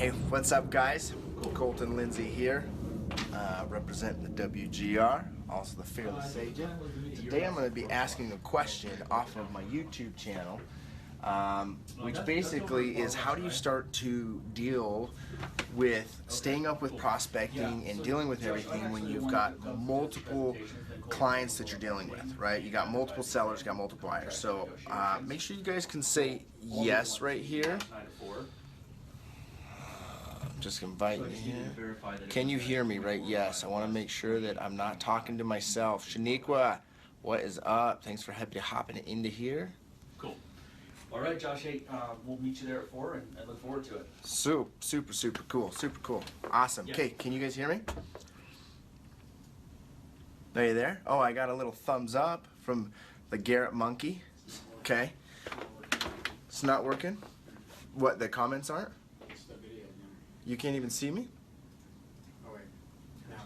Hey, what's up, guys? Colton Lindsay here, representing the WGR, also the Fearless Agent. Today I'm going to be asking a question off of my YouTube channel, which basically is how do you start to deal with staying up with prospecting and dealing with everything when you've got multiple clients that you're dealing with, right? You got multiple sellers, you got multiple buyers. So make sure you guys can say yes right here. Just invite you here. Can you hear me, right? Yes. I want to make sure that I'm not talking to myself. Shaniqua, what is up? Thanks for hopping into here. Cool. All right, Josh. Hey, we'll meet you there at 4, and I look forward to it. Super cool. Super cool. Awesome. Okay, can you guys hear me? Are you there? Oh, I got a little thumbs up from the Garrett Monkey. Okay. It's not working? What, the comments aren't? You can't even see me? Oh, wait.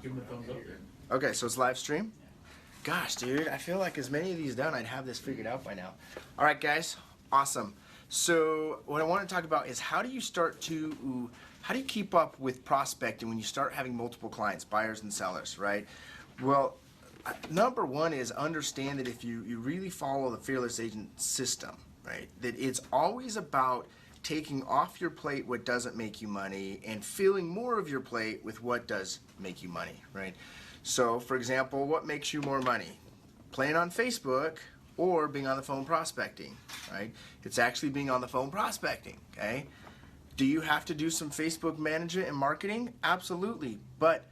Give him a thumbs up there. Okay, so it's live stream? Gosh, dude, I feel like as many of these done, I'd have this figured out by now. All right, guys, awesome. So what I want to talk about is how do you keep up with prospecting when you start having multiple clients, buyers and sellers, right? Well, number one is understand that if you really follow the Fearless Agent system, right, that it's always about taking off your plate what doesn't make you money and filling more of your plate with what does make you money, right? So, for example, what makes you more money? Playing on Facebook or being on the phone prospecting, right? It's actually being on the phone prospecting, okay? Do you have to do some Facebook management and marketing? Absolutely, but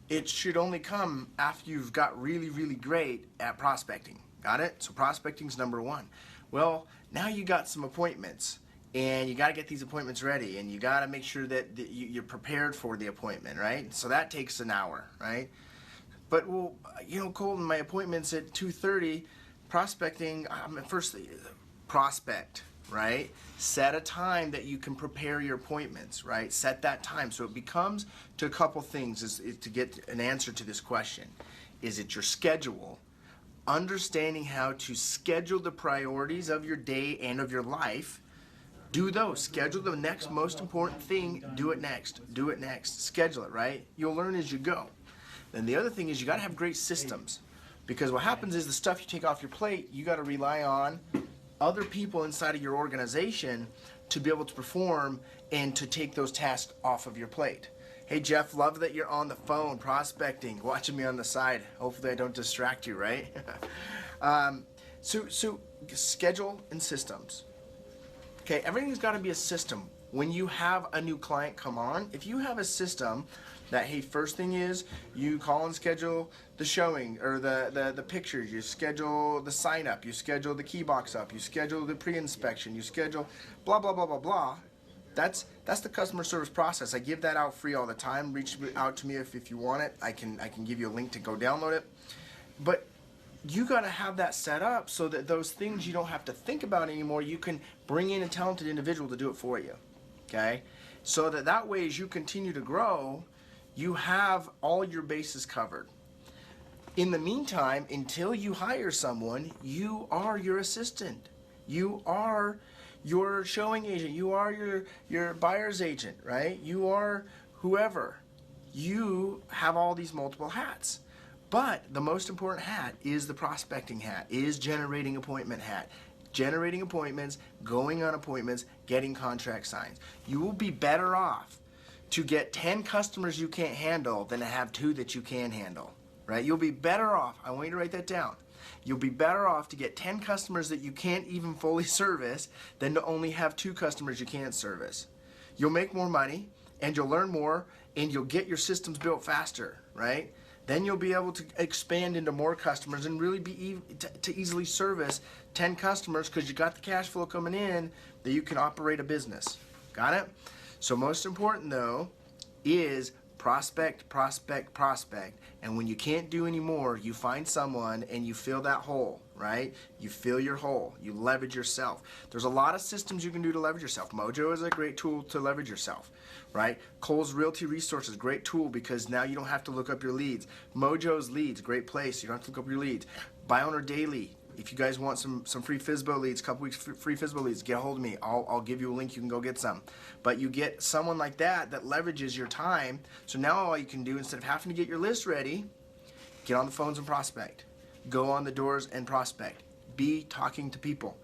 it should only come after you've got really great at prospecting. Got it? So prospecting's number one. Well, now you got some appointments. And you got to get these appointments ready, and you got to make sure that you're prepared for the appointment, right? So that takes an hour, right? But, well, you know, Colton, my appointment's at 2:30. Prospecting, first, prospect, right? Set a time that you can prepare your appointments, right? Set that time. So it becomes to a couple things is to get an answer to this question. Is it your schedule? Understanding how to schedule the priorities of your day and of your life. Do those. Schedule the next most important thing. Do it next. Do it next. Schedule it, right? You'll learn as you go. Then the other thing is you got to have great systems, because what happens is the stuff you take off your plate, you got to rely on other people inside of your organization to be able to perform and to take those tasks off of your plate. Hey Jeff, love that you're on the phone prospecting, watching me on the side. Hopefully I don't distract you, right? So schedule and systems. Okay, everything's got to be a system. When you have a new client come on, if you have a system that, hey, first thing is you call and schedule the showing or the pictures, you schedule the sign up, you schedule the key box up, you schedule the pre-inspection, you schedule blah, blah, blah, blah, blah. That's the customer service process. I give that out free all the time. Reach out to me if you want it. I can give you a link to go download it. But you got to have that set up so that those things you don't have to think about anymore. You can bring in a talented individual to do it for you, okay? So that way, as you continue to grow, you have all your bases covered. In the meantime, until you hire someone, you are your assistant. You are your showing agent. You are your buyer's agent, right? You are whoever. You have all these multiple hats. But the most important hat is the prospecting hat, is generating appointment hat. Generating appointments, going on appointments, getting contract signs. You will be better off to get 10 customers you can't handle than to have 2 that you can handle, right? You'll be better off, I want you to write that down. You'll be better off to get 10 customers that you can't even fully service than to only have 2 customers you can't service. You'll make more money, and you'll learn more, and you'll get your systems built faster, right? Then you'll be able to expand into more customers and really be to easily service 10 customers because you got the cash flow coming in that you can operate a business. Got it? So most important though is prospect. And when you can't do any more, you find someone and you fill that hole, right? You fill your hole. You leverage yourself. There's a lot of systems you can do to leverage yourself. Mojo is a great tool to leverage yourself, right? Cole's Realty Resources, great tool because now you don't have to look up your leads. Mojo's Leads, great place. You don't have to look up your leads. Buy Owner Daily. if you guys want some free FSBO leads, couple weeks free FSBO leads, get a hold of me. I'll give you a link. You can go get some. But you get someone like that leverages your time. So now all you can do, instead of having to get your list ready, get on the phones and prospect. Go on the doors and prospect. Be talking to people.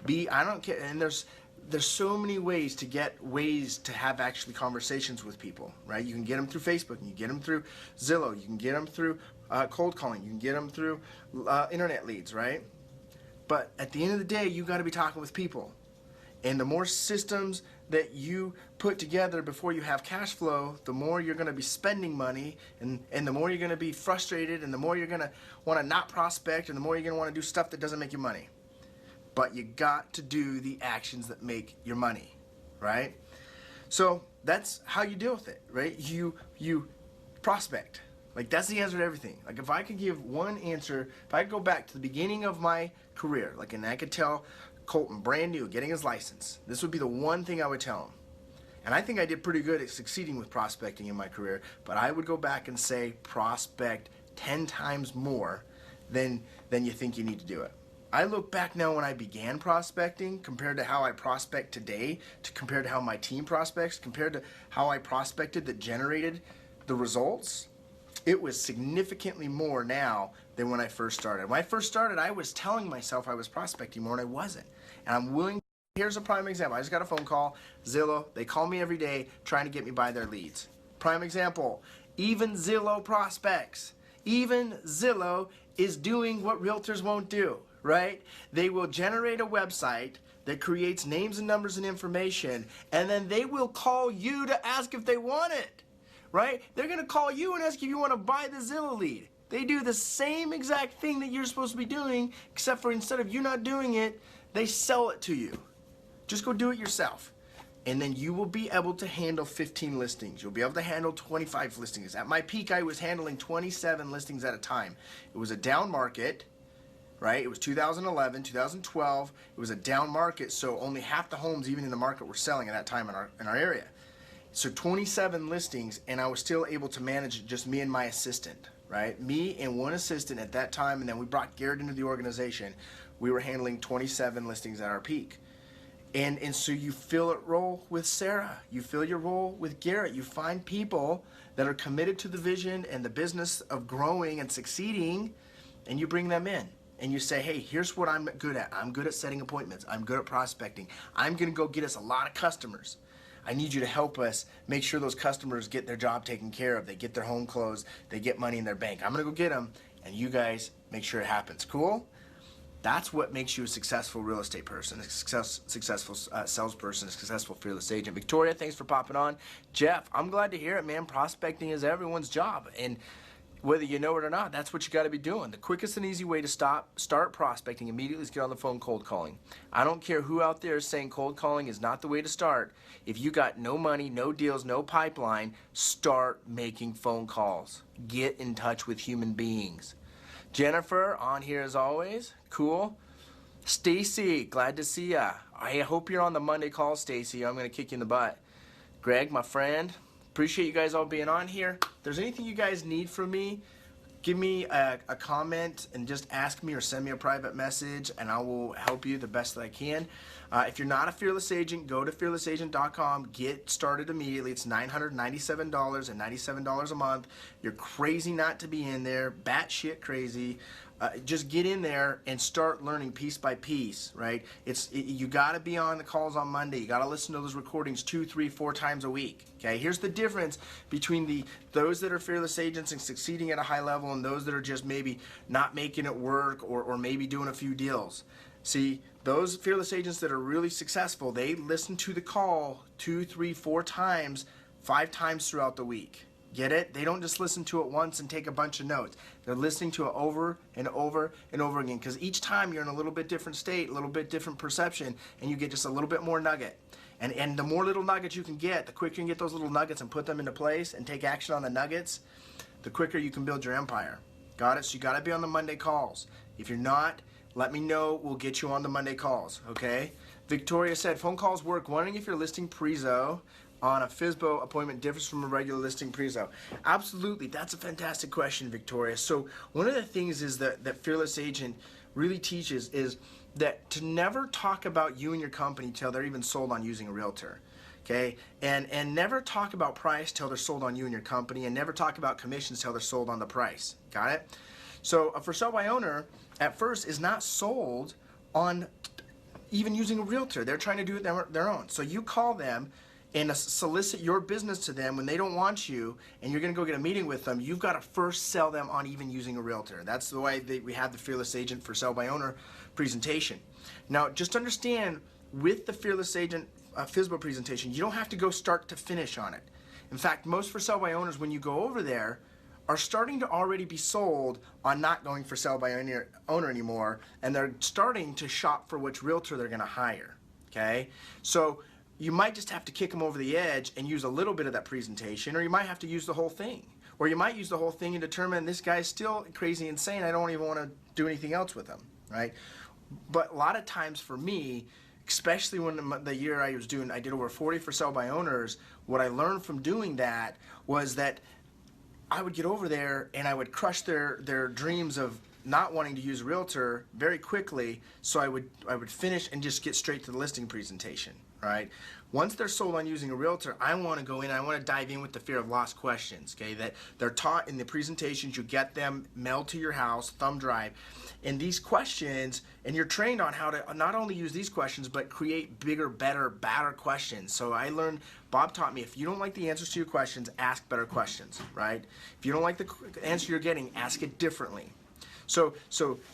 I don't care. And there's so many ways to have actually conversations with people, right? You can get them through Facebook, you can get them through Zillow, you can get them through cold calling, you can get them through internet leads, right? But at the end of the day, you got to be talking with people. And the more systems that you put together before you have cash flow, the more you're going to be spending money, and the more you're going to be frustrated, and the more you're going to want to not prospect, and the more you're going to want to do stuff that doesn't make you money. But you got to do the actions that make your money, right? So that's how you deal with it, right? You prospect. Like, that's the answer to everything. Like, if I could give one answer, if I could go back to the beginning of my career, like, and I could tell Colton, brand new, getting his license, this would be the one thing I would tell him. And I think I did pretty good at succeeding with prospecting in my career, but I would go back and say prospect 10 times more than you think you need to do it. I look back now when I began prospecting compared to how I prospect today, compared to how my team prospects, compared to how I prospected that generated the results. It was significantly more now than when I first started. When I first started, I was telling myself I was prospecting more and I wasn't. And I'm willing. Here's a prime example. I just got a phone call, Zillow. They call me every day trying to get me by their leads. Prime example, even Zillow prospects. Even Zillow is doing what realtors won't do. Right? They will generate a website that creates names and numbers and information, and then they will call you to ask if they want it. Right? They're going to call you and ask if you want to buy the Zillow lead. They do the same exact thing that you're supposed to be doing, except for instead of you not doing it, they sell it to you. Just go do it yourself. And then you will be able to handle 15 listings. You'll be able to handle 25 listings. At my peak, I was handling 27 listings at a time. It was a down market. Right? It was 2011, 2012. It was a down market, so only half the homes even in the market were selling at that time in our area. So 27 listings, and I was still able to manage just me and my assistant, right? Me and one assistant at that time, and then we brought Garrett into the organization. We were handling 27 listings at our peak. And so you fill a role with Sarah. You fill your role with Garrett. You find people that are committed to the vision and the business of growing and succeeding, and you bring them in. And you say, hey, here's what I'm good at. I'm good at setting appointments. I'm good at prospecting. I'm going to go get us a lot of customers. I need you to help us make sure those customers get their job taken care of. They get their home closed. They get money in their bank. I'm going to go get them, and you guys make sure it happens. Cool? That's what makes you a successful real estate person, a successful salesperson, a successful fearless agent. Victoria, thanks for popping on. Jeff, I'm glad to hear it, man. Prospecting is everyone's job. And whether you know it or not, that's what you got to be doing. The quickest and easy way to start prospecting immediately is get on the phone cold calling. I don't care who out there is saying cold calling is not the way to start. If you got no money, no deals, no pipeline, start making phone calls. Get in touch with human beings. Jennifer, on here as always. Cool. Stacy, glad to see ya. I hope you're on the Monday call, Stacy. I'm going to kick you in the butt. Greg, my friend. Appreciate you guys all being on here. If there's anything you guys need from me, give me a comment and just ask me or send me a private message, and I will help you the best that I can. If you're not a fearless agent, go to fearlessagent.com. Get started immediately. It's $997 and $97 a month. You're crazy not to be in there, batshit crazy. Just get in there and start learning piece by piece, right? You got to be on the calls on Monday. You got to listen to those recordings 2, 3, 4 times a week. Okay, here's the difference between those that are fearless agents and succeeding at a high level and those that are just maybe not making it work or maybe doing a few deals. See, those fearless agents that are really successful, they listen to the call 2, 3, 4 times, 5 times throughout the week. Get it? They don't just listen to it once and take a bunch of notes. They're listening to it over and over and over again, because each time you're in a little bit different state, a little bit different perception, and you get just a little bit more nugget. And the more little nuggets you can get, the quicker you can get those little nuggets and put them into place and take action on the nuggets, the quicker you can build your empire. Got it? So you got to be on the Monday calls. If you're not, let me know. We'll get you on the Monday calls, okay? Victoria said, phone calls work. Wondering if you're listing Prezo. on a FSBO appointment differs from a regular listing pre-sale? Absolutely. That's a fantastic question, Victoria. So one of the things is that Fearless Agent really teaches is that to never talk about you and your company till they're even sold on using a realtor. Okay, and never talk about price till they're sold on you and your company, and never talk about commissions till they're sold on the price. Got it? So a for sale by owner at first is not sold on even using a realtor. They're trying to do it their own. So you call them and solicit your business to them when they don't want you, and you're going to go get a meeting with them. You've got to first sell them on even using a realtor. That's the way we have the Fearless Agent for sale by owner presentation. Now, just understand with the Fearless Agent FSBO presentation, you don't have to go start to finish on it. In fact, most for sale by owners, when you go over there, are starting to already be sold on not going for sale by owner anymore, and they're starting to shop for which realtor they're going to hire. Okay, so you might just have to kick them over the edge and use a little bit of that presentation, or you might have to use the whole thing, or you might use the whole thing and determine this guy's still crazy insane. I don't even want to do anything else with him, right? But a lot of times for me, especially when the year I did over 40 for sale by owners, what I learned from doing that was that I would get over there and I would crush their dreams of not wanting to use a realtor very quickly, so I would finish and just get straight to the listing presentation, right? Once they're sold on using a realtor, I want to go in, I want to dive in with the fear of lost questions, okay? That they're taught in the presentations, you get them mailed to your house, thumb drive, and these questions, and you're trained on how to not only use these questions, but create bigger, better, badder questions. So I learned, Bob taught me, if you don't like the answers to your questions, ask better questions, right? If you don't like the answer you're getting, ask it differently. So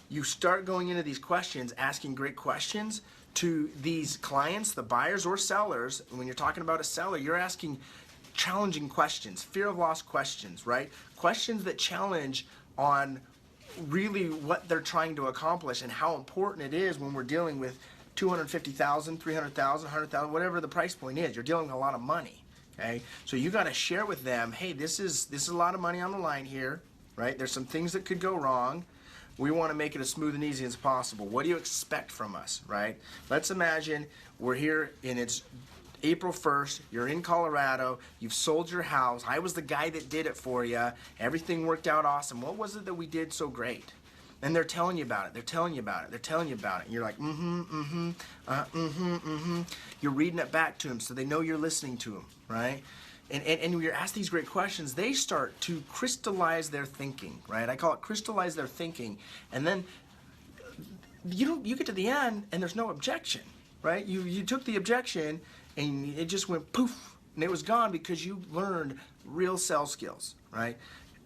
you start going into these questions, asking great questions to these clients, the buyers or sellers. When you're talking about a seller, you're asking challenging questions, fear of loss questions, right? Questions that challenge on really what they're trying to accomplish and how important it is when we're dealing with $250,000, $300,000, $100,000, whatever the price point is. You're dealing with a lot of money, okay? So you got to share with them, hey, this is a lot of money on the line here, right? There's some things that could go wrong. We want to make it as smooth and easy as possible. What do you expect from us, right? Let's imagine we're here and it's April 1st, you're in Colorado, you've sold your house, I was the guy that did it for you, everything worked out awesome. What was it that we did so great? And they're telling you about it, they're telling you about it, they're telling you about it. And you're like, You're reading it back to them so they know you're listening to them, right? And when you're asked these great questions, they start to crystallize their thinking, right? I call it crystallize their thinking. And then you get to the end and there's no objection, right? You took the objection and it just went poof and it was gone because you learned real sales skills, right?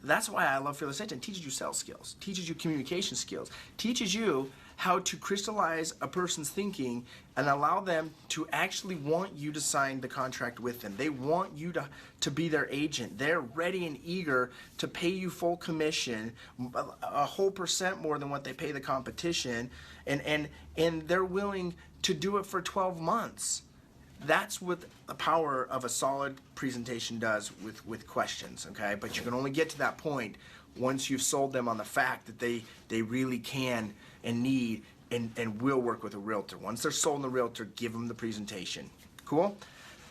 That's why I love Fearless Agent. It teaches you sales skills, teaches you communication skills, teaches you how to crystallize a person's thinking and allow them to actually want you to sign the contract with them. They want you to be their agent. They're ready and eager to pay you full commission, a whole % more than what they pay the competition, and they're willing to do it for 12 months. That's what the power of a solid presentation does with questions, okay? But you can only get to that point once you've sold them on the fact that they really can and need and will work with a realtor. Once they're sold on the realtor, give them the presentation. Cool?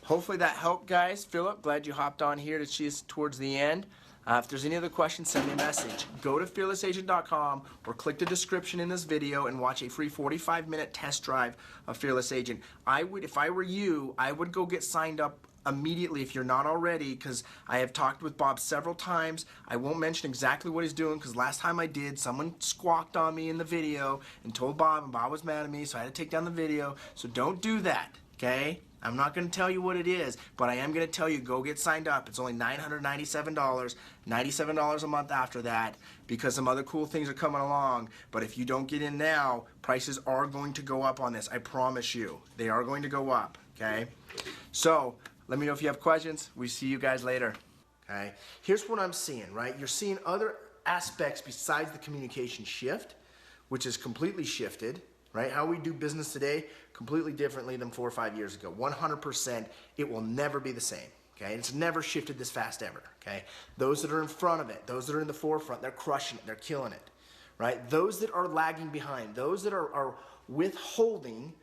Hopefully that helped, guys. Philip, glad you hopped on here to see us towards the end. If there's any other questions, send me a message. Go to fearlessagent.com or click the description in this video and watch a free 45-minute test drive of Fearless Agent. If I were you, I would go get signed up immediately if you're not already, because I have talked with Bob several times. I won't mention exactly what he's doing because last time I did, someone squawked on me in the video and told Bob, and Bob was mad at me, so I had to take down the video. So don't do that, okay? I'm not going to tell you what it is, but I am going to tell you, go get signed up. It's only $997, $97 a month after that, because some other cool things are coming along. But if you don't get in now, prices are going to go up on this. I promise you. They are going to go up, okay? So let me know if you have questions. We see you guys later, okay? Here's what I'm seeing, right? You're seeing other aspects besides the communication shift, which is completely shifted, right? How we do business today, completely differently than 4 or 5 years ago. 100%, it will never be the same, okay? It's never shifted this fast ever, okay? Those that are in front of it, those that are in the forefront, they're crushing it, they're killing it, right? Those that are lagging behind, those that are withholding